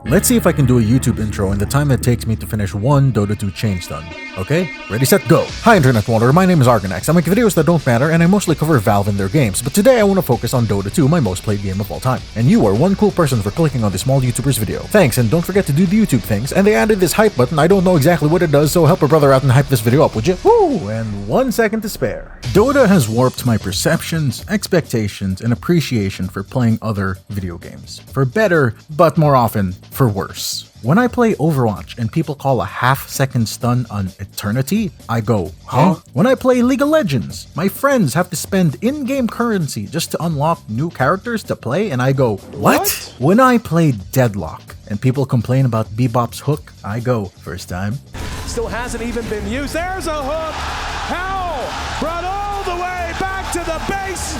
Let's see if I can do a YouTube intro in the time it takes me to finish one Dota 2 chain stun. Okay? Ready, set, go! Hi Internet Wanderer, my name is Argonax. I make videos that don't matter and I mostly cover Valve and their games, but today I want to focus on Dota 2, my most played game of all time. And you are one cool person for clicking on this small YouTuber's video. Thanks, and don't forget to do the YouTube things, and they added this hype button. I don't know exactly what it does, so help a brother out and hype this video up, would you? Woo! And 1 second to spare. Dota has warped my perceptions, expectations, and appreciation for playing other video games. For better, but more often, for worse. When I play Overwatch and people call a half-second stun an eternity, I go, huh? When I play League of Legends, my friends have to spend in-game currency just to unlock new characters to play, and I go, what? When I play Deadlock and people complain about Bebop's hook, I go, first time. Still hasn't even been used. There's a hook. How? Brought all the way back to the base.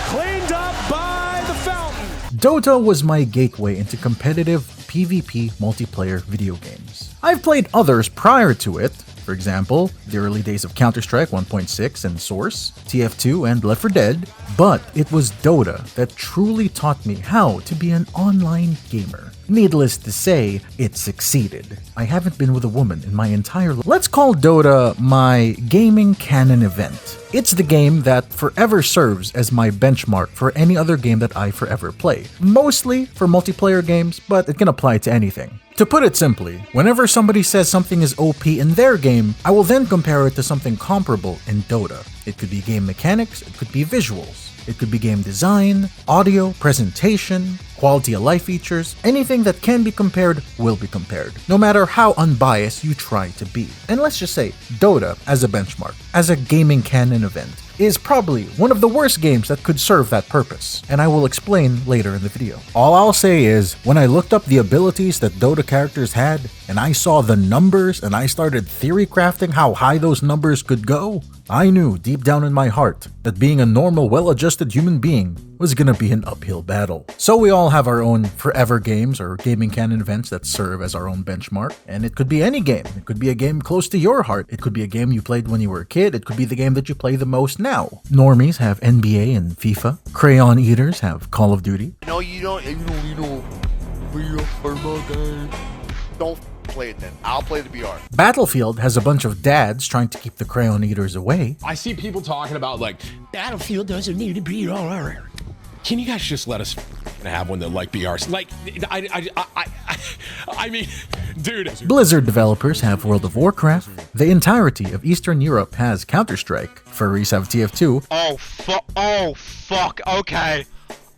Cleaned up by the fountain. Dota was my gateway into competitive PvP multiplayer video games. I've played others prior to it, for example, the early days of Counter-Strike 1.6 and Source, TF2 and Left 4 Dead, but it was Dota that truly taught me how to be an online gamer. Needless to say, it succeeded. I haven't been with a woman in my entire life. Let's call Dota my gaming canon event. It's the game that forever serves as my benchmark for any other game that I forever play. Mostly for multiplayer games, but it can apply to anything. To put it simply, whenever somebody says something is OP in their game, I will then compare it to something comparable in Dota. It could be game mechanics, it could be visuals. It could be game design, audio, presentation, quality of life features. Anything that can be compared will be compared, no matter how unbiased you try to be. And let's just say, Dota, as a benchmark, as a gaming canon event, is probably one of the worst games that could serve that purpose, and I will explain later in the video. All I'll say is, when I looked up the abilities that Dota characters had, and I saw the numbers, and I started theory crafting how high those numbers could go, I knew deep down in my heart that being a normal, well-adjusted human being was gonna be an uphill battle. So we all have our own forever games or gaming canon events that serve as our own benchmark, and it could be any game. It could be a game close to your heart. It could be a game you played when you were a kid. It could be the game that you play the most now. Normies have NBA and FIFA. Crayon eaters have Call of Duty. No, you don't play it then. I'll play the BR. Battlefield has a bunch of dads trying to keep the crayon eaters away. I see people talking about like, Battlefield doesn't need to be all. Can you guys just let us have one that like BRs? Like, I mean, dude. Blizzard developers have World of Warcraft. The entirety of Eastern Europe has Counter-Strike. Furries have TF2. Oh, fuck. Okay.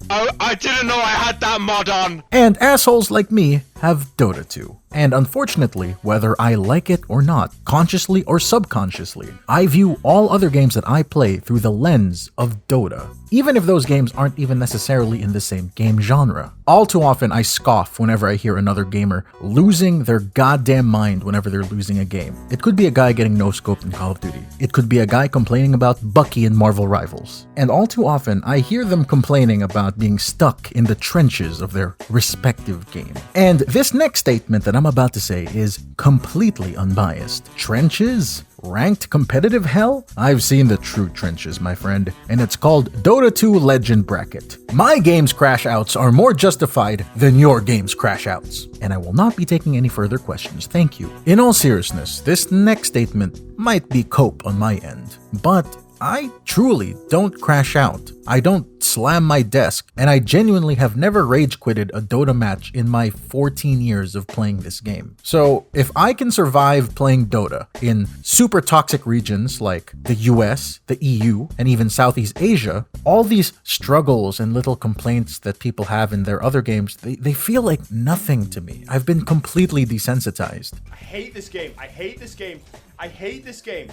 I didn't know I had that mod on. And assholes like me have Dota 2. And unfortunately, whether I like it or not, consciously or subconsciously, I view all other games that I play through the lens of Dota, even if those games aren't even necessarily in the same game genre. All too often, I scoff whenever I hear another gamer losing their goddamn mind whenever they're losing a game. It could be a guy getting no-scoped in Call of Duty. It could be a guy complaining about Bucky in Marvel Rivals. And all too often, I hear them complaining about being stuck in the trenches of their respective game. And this next statement that I'm about to say is completely unbiased. Trenches? Ranked competitive hell? I've seen the true trenches, my friend, and it's called Dota 2 Legend Bracket. My game's crash outs are more justified than your game's crash outs, and I will not be taking any further questions, thank you. In all seriousness, this next statement might be cope on my end, but I truly don't crash out. I don't slam my desk, and I genuinely have never rage quitted a Dota match in my 14 years of playing this game. So if I can survive playing Dota in super toxic regions like the US, the EU, and even Southeast Asia, all these struggles and little complaints that people have in their other games, they feel like nothing to me. I've been completely desensitized. I hate this game. I hate this game. I hate this game.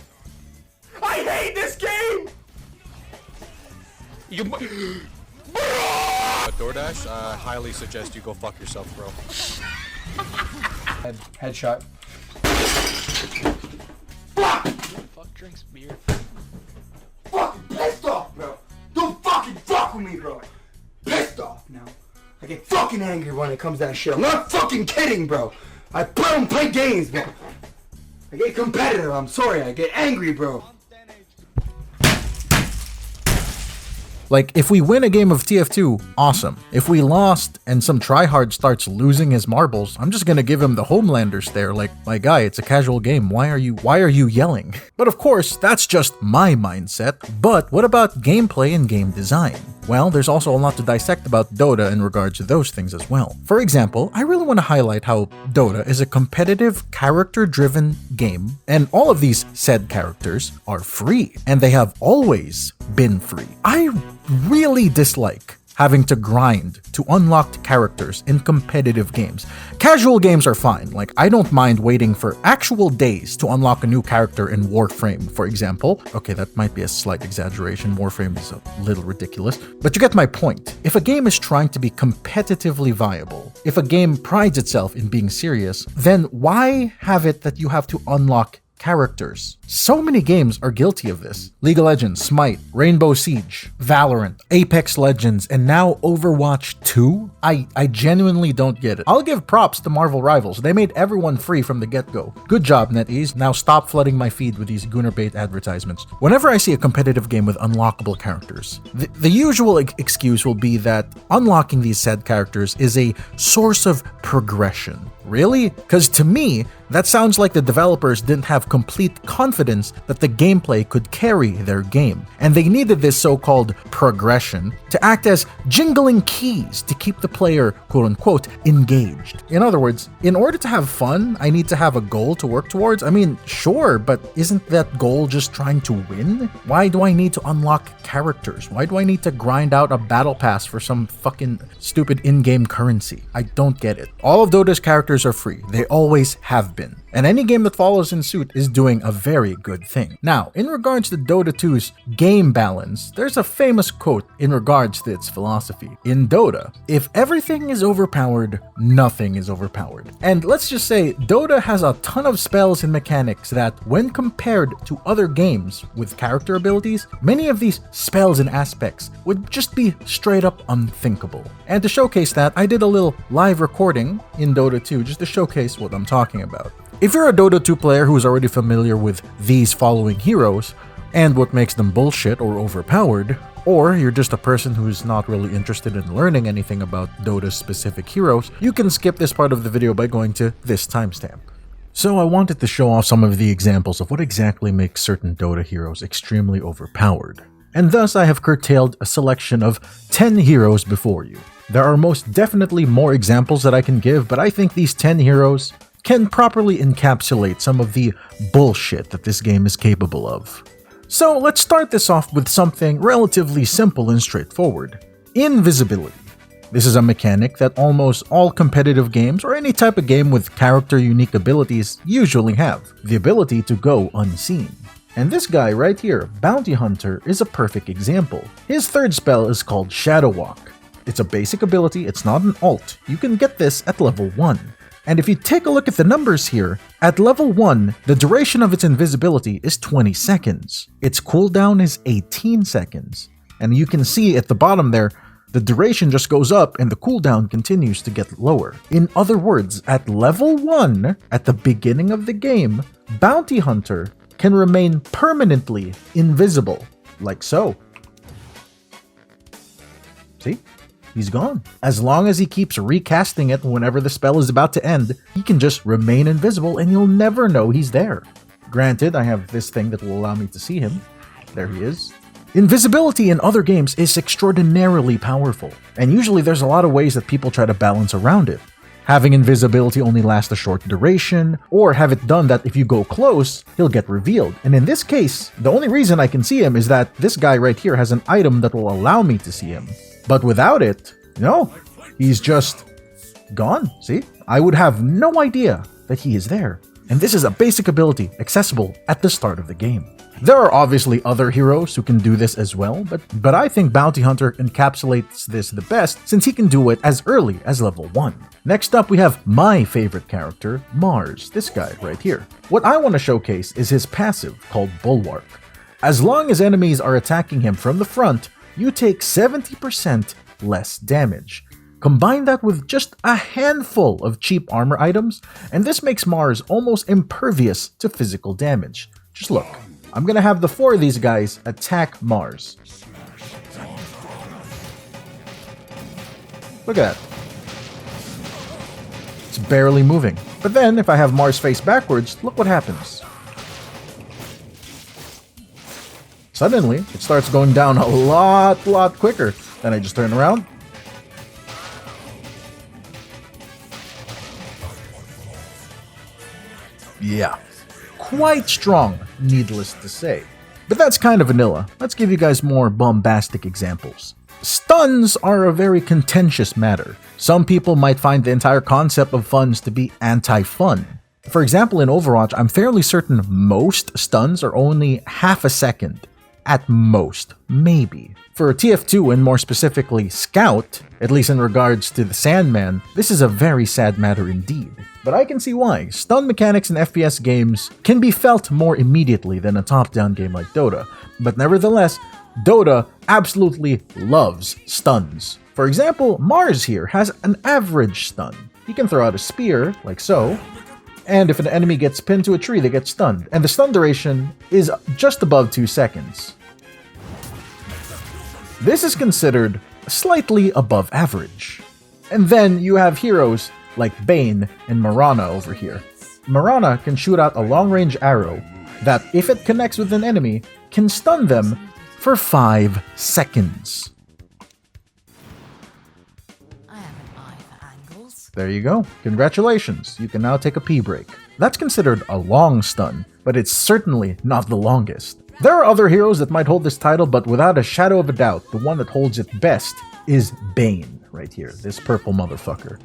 I hate this game! DoorDash, highly suggest you go fuck yourself, bro. Headshot. Fuck drinks beer. Fucking pissed off, bro. Don't fucking fuck with me, bro. Pissed off now. I get fucking angry when it comes to that shit. I'm not fucking kidding, bro. I don't play games, bro. I get competitive. I'm sorry. I get angry, bro. Like, if we win a game of TF2, awesome. If we lost and some tryhard starts losing his marbles, I'm just gonna give him the Homelander stare like, my guy, it's a casual game, why are you yelling? But of course, that's just my mindset. But what about gameplay and game design? Well, there's also a lot to dissect about Dota in regards to those things as well. For example, I really want to highlight how Dota is a competitive, character-driven game, and all of these said characters are free, and they have always been free. I really dislike having to grind to unlock characters in competitive games. Casual games are fine, like I don't mind waiting for actual days to unlock a new character in Warframe, for example. Okay, that might be a slight exaggeration, Warframe is a little ridiculous, but you get my point. If a game is trying to be competitively viable, if a game prides itself in being serious, then why have it that you have to unlock characters? So many games are guilty of this. League of Legends, Smite, Rainbow Siege, Valorant, Apex Legends, and now Overwatch 2? I genuinely don't get it. I'll give props to Marvel Rivals. They made everyone free from the get-go. Good job, NetEase. Now stop flooding my feed with these Gunnar bait advertisements. Whenever I see a competitive game with unlockable characters, the usual excuse will be that unlocking these said characters is a source of progression. Really? Because to me, that sounds like the developers didn't have complete confidence that the gameplay could carry their game, and they needed this so-called progression to act as jingling keys to keep the player, quote-unquote, engaged. In other words, in order to have fun, I need to have a goal to work towards. I mean, sure, but isn't that goal just trying to win? Why do I need to unlock characters? Why do I need to grind out a battle pass for some fucking stupid in-game currency? I don't get it. All of Dota's characters are free. They always have been. And any game that follows in suit is doing a very good thing. Now, in regards to Dota 2's game balance, there's a famous quote in regards to its philosophy. In Dota, if everything is overpowered, nothing is overpowered. And let's just say, Dota has a ton of spells and mechanics that, when compared to other games with character abilities, many of these spells and aspects would just be straight up unthinkable. And to showcase that, I did a little live recording in Dota 2 just to showcase what I'm talking about. If you're a Dota 2 player who is already familiar with these following heroes, and what makes them bullshit or overpowered, or you're just a person who's not really interested in learning anything about Dota's specific heroes, you can skip this part of the video by going to this timestamp. So I wanted to show off some of the examples of what exactly makes certain Dota heroes extremely overpowered. And thus I have curtailed a selection of 10 heroes before you. There are most definitely more examples that I can give, but I think these 10 heroes can properly encapsulate some of the bullshit that this game is capable of. So let's start this off with something relatively simple and straightforward. Invisibility. This is a mechanic that almost all competitive games or any type of game with character-unique abilities usually have. The ability to go unseen. And this guy right here, Bounty Hunter, is a perfect example. His third spell is called Shadow Walk. It's a basic ability, it's not an ult. You can get this at level 1. And if you take a look at the numbers here, at level 1, the duration of its invisibility is 20 seconds. Its cooldown is 18 seconds. And you can see at the bottom there, the duration just goes up and the cooldown continues to get lower. In other words, at level 1, at the beginning of the game, Bounty Hunter can remain permanently invisible, like so. See? He's gone. As long as he keeps recasting it whenever the spell is about to end, he can just remain invisible and you'll never know he's there. Granted, I have this thing that will allow me to see him. There he is. Invisibility in other games is extraordinarily powerful, and usually there's a lot of ways that people try to balance around it. Having invisibility only last a short duration, or have it done that if you go close, he'll get revealed. And in this case, the only reason I can see him is that this guy right here has an item that will allow me to see him. But without it, no, he's just gone, see? I would have no idea that he is there. And this is a basic ability accessible at the start of the game. There are obviously other heroes who can do this as well, but I think Bounty Hunter encapsulates this the best since he can do it as early as level 1. Next up we have my favorite character, Mars, this guy right here. What I want to showcase is his passive called Bulwark. As long as enemies are attacking him from the front, you take 70% less damage. Combine that with just a handful of cheap armor items, and this makes Mars almost impervious to physical damage. Just look, I'm gonna have the 4 of these guys attack Mars. Look at that. It's barely moving. But then, if I have Mars face backwards, look what happens. Suddenly, it starts going down a lot quicker. Then I just turn around. Yeah, quite strong, needless to say. But that's kind of vanilla. Let's give you guys more bombastic examples. Stuns are a very contentious matter. Some people might find the entire concept of stuns to be anti-fun. For example, in Overwatch, I'm fairly certain most stuns are only half a second. At most, maybe. For TF2 and more specifically Scout, at least in regards to the Sandman, this is a very sad matter indeed. But I can see why. Stun mechanics in FPS games can be felt more immediately than a top-down game like Dota. But nevertheless, Dota absolutely loves stuns. For example, Mars here has an average stun. He can throw out a spear, like so, and if an enemy gets pinned to a tree, they get stunned. And the stun duration is just above 2 seconds. This is considered slightly above average. And then you have heroes like Bane and Marana over here. Marana can shoot out a long-range arrow that, if it connects with an enemy, can stun them for 5 seconds. I have an eye for angles. There you go. Congratulations. You can now take a pee break. That's considered a long stun, but it's certainly not the longest. There are other heroes that might hold this title, but without a shadow of a doubt, the one that holds it best is Bane, right here, this purple motherfucker.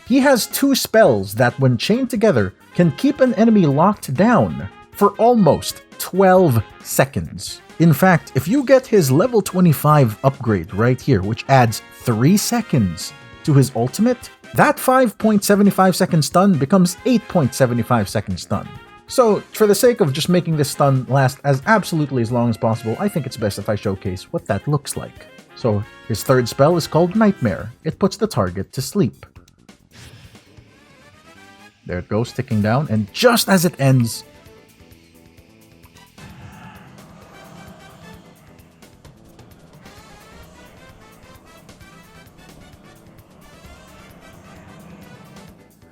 He has 2 spells that, when chained together, can keep an enemy locked down for almost 12 seconds. In fact, if you get his level 25 upgrade right here, which adds 3 seconds to his ultimate, that 5.75 second stun becomes 8.75 second stun. So, for the sake of just making this stun last as absolutely as long as possible, I think it's best if I showcase what that looks like. So, his third spell is called Nightmare. It puts the target to sleep. There it goes, ticking down, and just as it ends,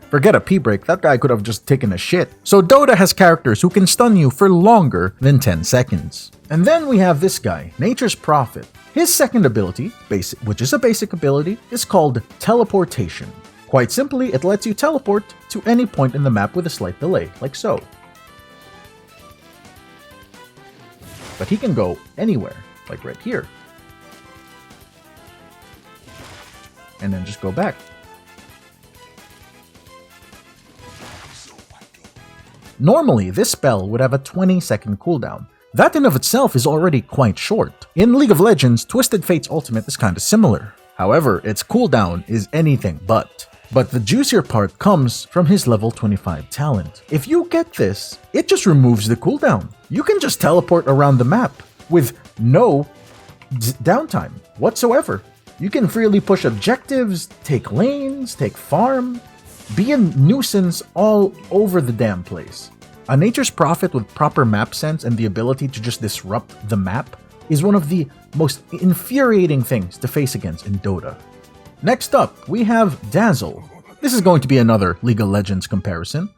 forget a pee break, that guy could have just taken a shit. So Dota has characters who can stun you for longer than 10 seconds. And then we have this guy, Nature's Prophet. His second ability, which is a basic ability, is called Teleportation. Quite simply, it lets you teleport to any point in the map with a slight delay, like so. But he can go anywhere, like right here. And then just go back. Normally, this spell would have a 20-second cooldown. That in of itself is already quite short. In League of Legends, Twisted Fate's ultimate is kinda similar. However, its cooldown is anything but. But the juicier part comes from his level 25 talent. If you get this, it just removes the cooldown. You can just teleport around the map with no downtime whatsoever. You can freely push objectives, take lanes, take farm, be a nuisance all over the damn place. A Nature's Prophet with proper map sense and the ability to just disrupt the map is one of the most infuriating things to face against in Dota. Next up, we have Dazzle. This is going to be another League of Legends comparison.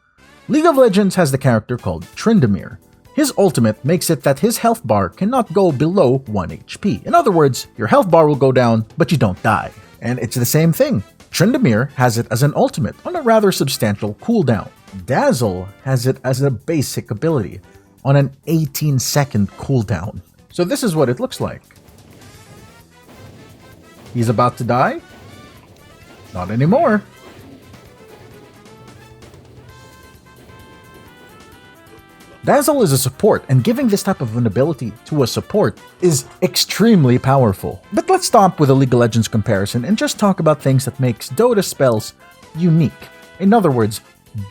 League of Legends has the character called Tryndamere. His ultimate makes it that his health bar cannot go below 1 HP. In other words, your health bar will go down, but you don't die. And it's the same thing. Tryndamere has it as an ultimate on a rather substantial cooldown. Dazzle has it as a basic ability on an 18-second cooldown. So this is what it looks like. He's about to die? Not anymore. Dazzle is a support, and giving this type of an ability to a support is extremely powerful. But let's stop with a League of Legends comparison and just talk about things that makes Dota spells unique. In other words,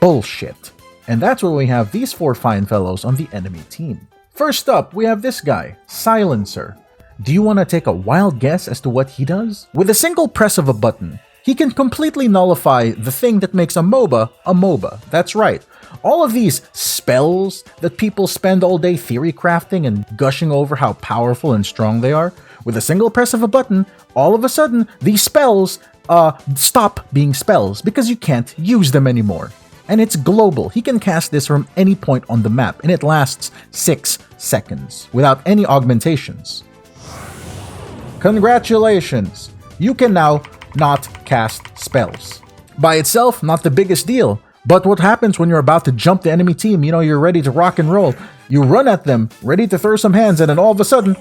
bullshit. And that's where we have these 4 fine fellows on the enemy team. First up, we have this guy, Silencer. Do you want to take a wild guess as to what he does? With a single press of a button, he can completely nullify the thing that makes a MOBA. That's right. All of these spells that people spend all day theory crafting and gushing over how powerful and strong they are, with a single press of a button, all of a sudden, these spells stop being spells because you can't use them anymore. And it's global. He can cast this from any point on the map, and it lasts 6 seconds without any augmentations. Congratulations! You can now not cast spells. By itself, not the biggest deal, but what happens when you're about to jump the enemy team, you're ready to rock and roll, you run at them, ready to throw some hands, and then all of a sudden,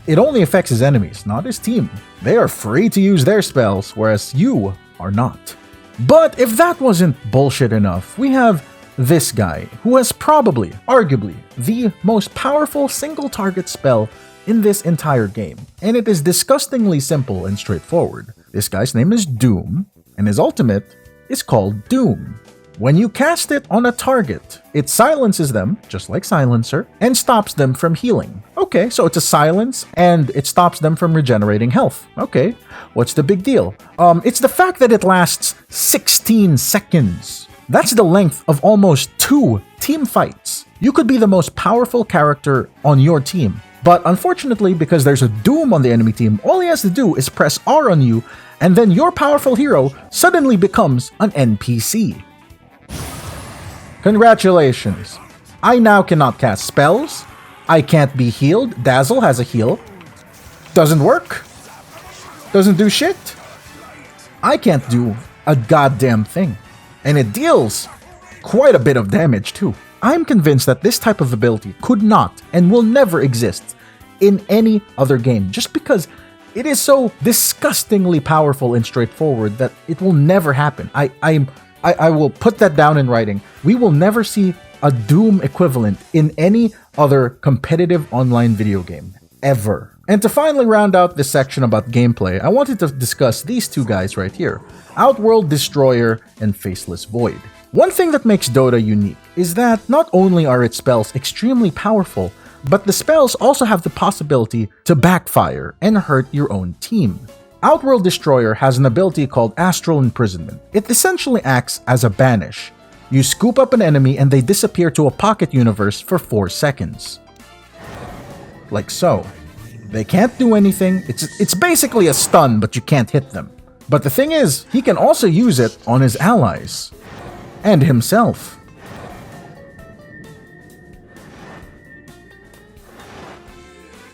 it only affects his enemies, not his team. They are free to use their spells, whereas you are not. But if that wasn't bullshit enough, we have this guy, who has probably, arguably, the most powerful single target spell in this entire game. And it is disgustingly simple and straightforward. This guy's name is Doom, and his ultimate is called Doom. When you cast it on a target, it silences them, just like Silencer, and stops them from healing. Okay, so it's a silence, and it stops them from regenerating health. Okay, what's the big deal? It's the fact that it lasts 16 seconds. That's the length of almost 2 team fights. You could be the most powerful character on your team, but unfortunately, because there's a Doom on the enemy team, all he has to do is press R on you, and then your powerful hero suddenly becomes an NPC. Congratulations. I now cannot cast spells. I can't be healed. Dazzle has a heal. Doesn't work. Doesn't do shit. I can't do a goddamn thing. And it deals quite a bit of damage too. I'm convinced that this type of ability could not and will never exist in any other game, just because it is so disgustingly powerful and straightforward that it will never happen. I will put that down in writing. We will never see a Doom equivalent in any other competitive online video game, ever. And to finally round out this section about gameplay, I wanted to discuss these two guys right here, Outworld Destroyer and Faceless Void. One thing that makes Dota unique is that not only are its spells extremely powerful, but the spells also have the possibility to backfire and hurt your own team. Outworld Destroyer has an ability called Astral Imprisonment. It essentially acts as a banish. You scoop up an enemy and they disappear to a pocket universe for 4 seconds. Like so. They can't do anything. It's basically a stun, but you can't hit them. But the thing is, he can also use it on his allies. And himself.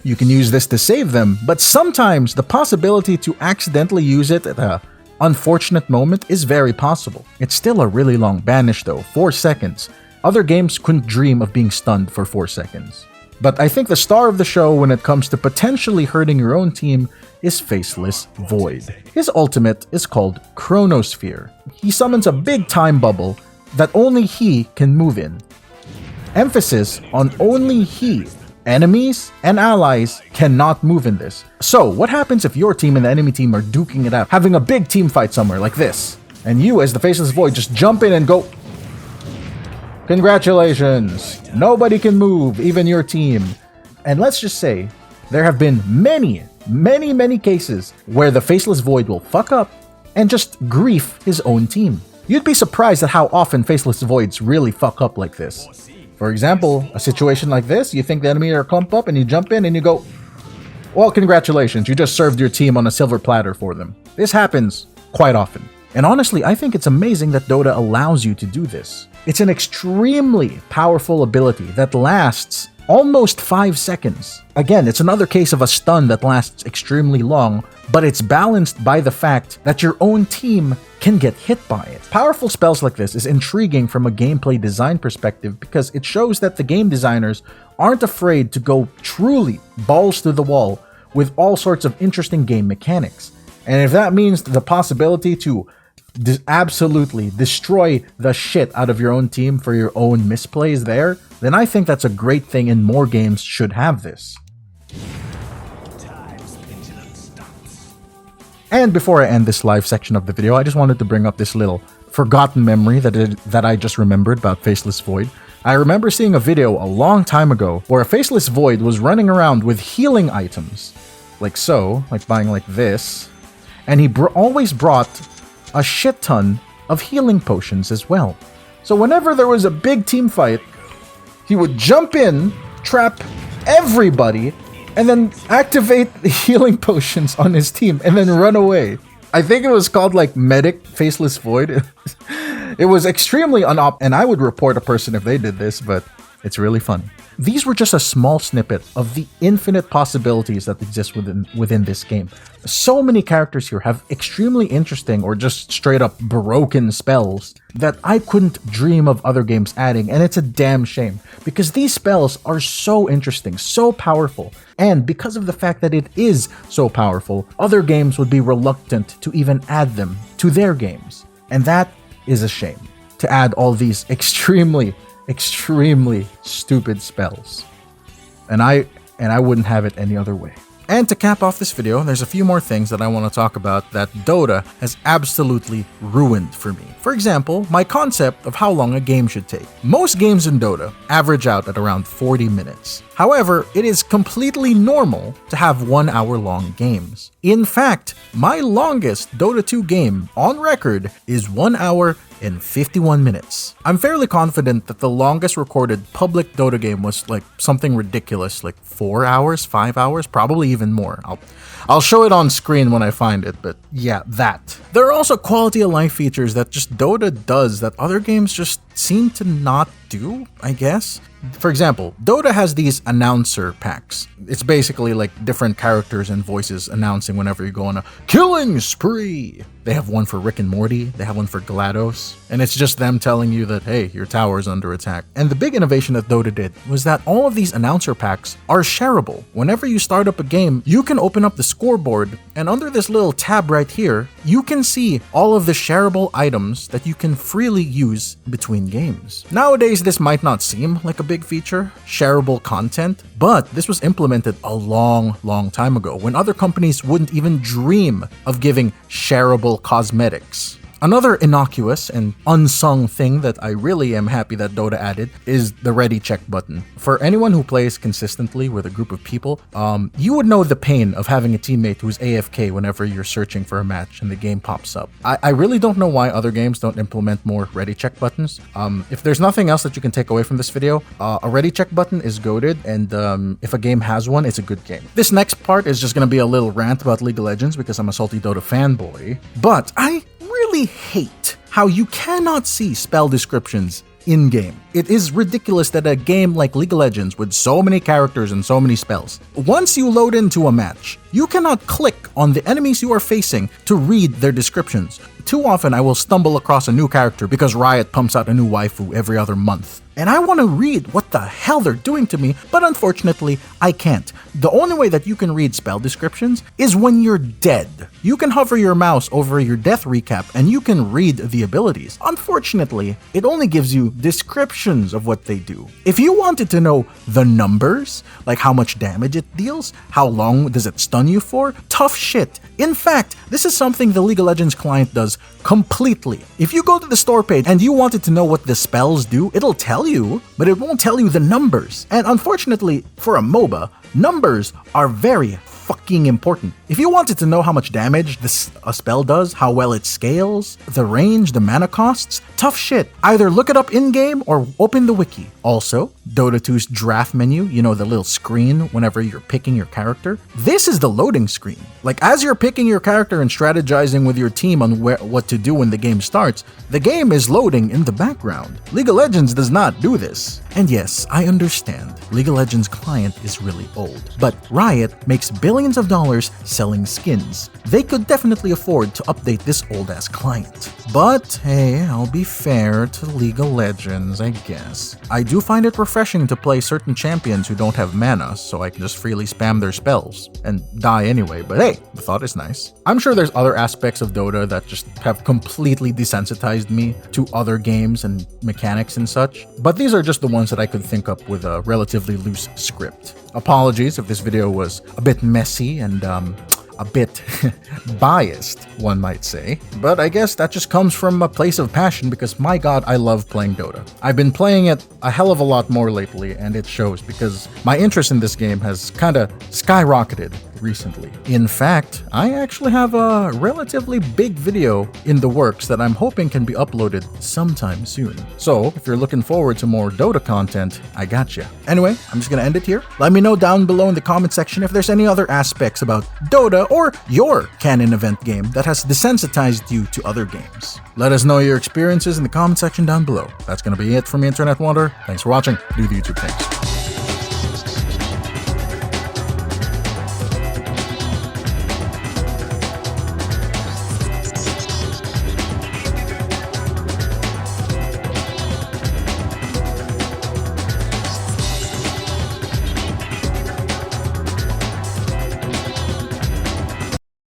You can use this to save them, but sometimes the possibility to accidentally use it at an unfortunate moment is very possible. It's still a really long banish though, 4 seconds. Other games couldn't dream of being stunned for 4 seconds. But I think the star of the show when it comes to potentially hurting your own team is Faceless Void. His ultimate is called Chronosphere. He summons a big time bubble that only he can move in. Emphasis on only he. Enemies and allies cannot move in this. So, what happens if your team and the enemy team are duking it out, having a big team fight somewhere like this, and you as the Faceless Void just jump in and go, congratulations, nobody can move, even your team. And let's just say, there have been many cases where the Faceless Void will fuck up and just grief his own team. You'd be surprised at how often Faceless Voids really fuck up like this. For example, a situation like this, you think the enemy are clumped up and you jump in and you go, well, congratulations, you just served your team on a silver platter for them. This happens quite often. And honestly, I think it's amazing that Dota allows you to do this. It's an extremely powerful ability that lasts almost 5 seconds. Again, it's another case of a stun that lasts extremely long, but it's balanced by the fact that your own team can get hit by it. Powerful spells like this is intriguing from a gameplay design perspective because it shows that the game designers aren't afraid to go truly balls to the wall with all sorts of interesting game mechanics. And if that means the possibility to absolutely destroy the shit out of your own team for your own misplays there, then I think that's a great thing and more games should have this. And before I end this live section of the video, I just wanted to bring up this little forgotten memory that I just remembered about Faceless Void. I remember seeing a video a long time ago where a Faceless Void was running around with healing items. Like so, like buying like this. And he always brought a shit ton of healing potions as well. So whenever there was a big team fight, he would jump in, trap everybody, and then activate the healing potions on his team and then run away. I think it was called like Medic Faceless Void. It was extremely and I would report a person if they did this, but it's really funny. These were just a small snippet of the infinite possibilities that exist within this game. So many characters here have extremely interesting or just straight up broken spells that I couldn't dream of other games adding, and it's a damn shame because these spells are so interesting, so powerful, and because of the fact that it is so powerful, other games would be reluctant to even add them to their games, and that is a shame, to add all these extremely stupid spells. And I wouldn't have it any other way. And to cap off this video, there's a few more things that I want to talk about that Dota has absolutely ruined for me. For example, my concept of how long a game should take. Most games in Dota average out at around 40 minutes. However, it is completely normal to have 1 hour long games. In fact, my longest Dota 2 game on record is 1 hour and 51 minutes. I'm fairly confident that the longest recorded public Dota game was like something ridiculous, like 4 hours, 5 hours, probably even more. I'll show it on screen when I find it, but yeah, that. There are also quality of life features that just Dota does that other games just seem to not do, I guess. For example, Dota has these announcer packs. It's basically like different characters and voices announcing whenever you go on a killing spree. They have one for Rick and Morty, they have one for GLaDOS, and it's just them telling you that, hey, your tower is under attack. And the big innovation that Dota did was that all of these announcer packs are shareable. Whenever you start up a game, you can open up the scoreboard, and under this little tab right here, you can see all of the shareable items that you can freely use between games. Nowadays, this might not seem like a big feature, shareable content, but this was implemented a long time ago when other companies wouldn't even dream of giving shareable cosmetics. Another innocuous and unsung thing that I really am happy that Dota added is the ready check button. For anyone who plays consistently with a group of people, you would know the pain of having a teammate who's AFK whenever you're searching for a match and the game pops up. I really don't know why other games don't implement more ready check buttons. If there's nothing else that you can take away from this video, a ready check button is goated, and if a game has one, it's a good game. This next part is just going to be a little rant about League of Legends because I'm a salty Dota fanboy, but I really hate how you cannot see spell descriptions in-game. It is ridiculous that a game like League of Legends with so many characters and so many spells, once you load into a match, you cannot click on the enemies you are facing to read their descriptions. Too often I will stumble across a new character because Riot pumps out a new waifu every other month. And I want to read what the hell they're doing to me, but unfortunately, I can't. The only way that you can read spell descriptions is when you're dead. You can hover your mouse over your death recap and you can read the abilities. Unfortunately, it only gives you descriptions of what they do. If you wanted to know the numbers, like how much damage it deals, how long does it stun you for, tough shit. In fact, this is something the League of Legends client does completely. If you go to the store page and you wanted to know what the spells do, it'll tell you, but it won't tell you the numbers. And unfortunately, for a MOBA, numbers are very fucking important. If you wanted to know how much damage a spell does, how well it scales, the range, the mana costs, tough shit. Either look it up in-game or open the wiki. Also, Dota 2's draft menu, you know, the little screen whenever you're picking your character, this is the loading screen. Like, as you're picking your character and strategizing with your team on what to do when the game starts, the game is loading in the background. League of Legends does not do this. And yes, I understand, League of Legends client is really old, but Riot makes billions of dollars selling skins. They could definitely afford to update this old-ass client. But hey, I'll be fair to League of Legends, I guess. I do find it refreshing to play certain champions who don't have mana, so I can just freely spam their spells and die anyway, but hey, the thought is nice. I'm sure there's other aspects of Dota that just have completely desensitized me to other games and mechanics and such, but these are just the ones that I could think up with a relatively loose script. Apologies if this video was a bit messy and a bit biased, one might say. But I guess that just comes from a place of passion because my god, I love playing Dota. I've been playing it a hell of a lot more lately and it shows because my interest in this game has kinda skyrocketed recently. In fact, I actually have a relatively big video in the works that I'm hoping can be uploaded sometime soon. So, if you're looking forward to more Dota content, I gotcha. Anyway, I'm just gonna end it here. Let me know down below in the comment section if there's any other aspects about Dota or your canon event game that has desensitized you to other games. Let us know your experiences in the comment section down below. That's gonna be it from me, Internet Wanderer. Thanks for watching. Do the YouTube things.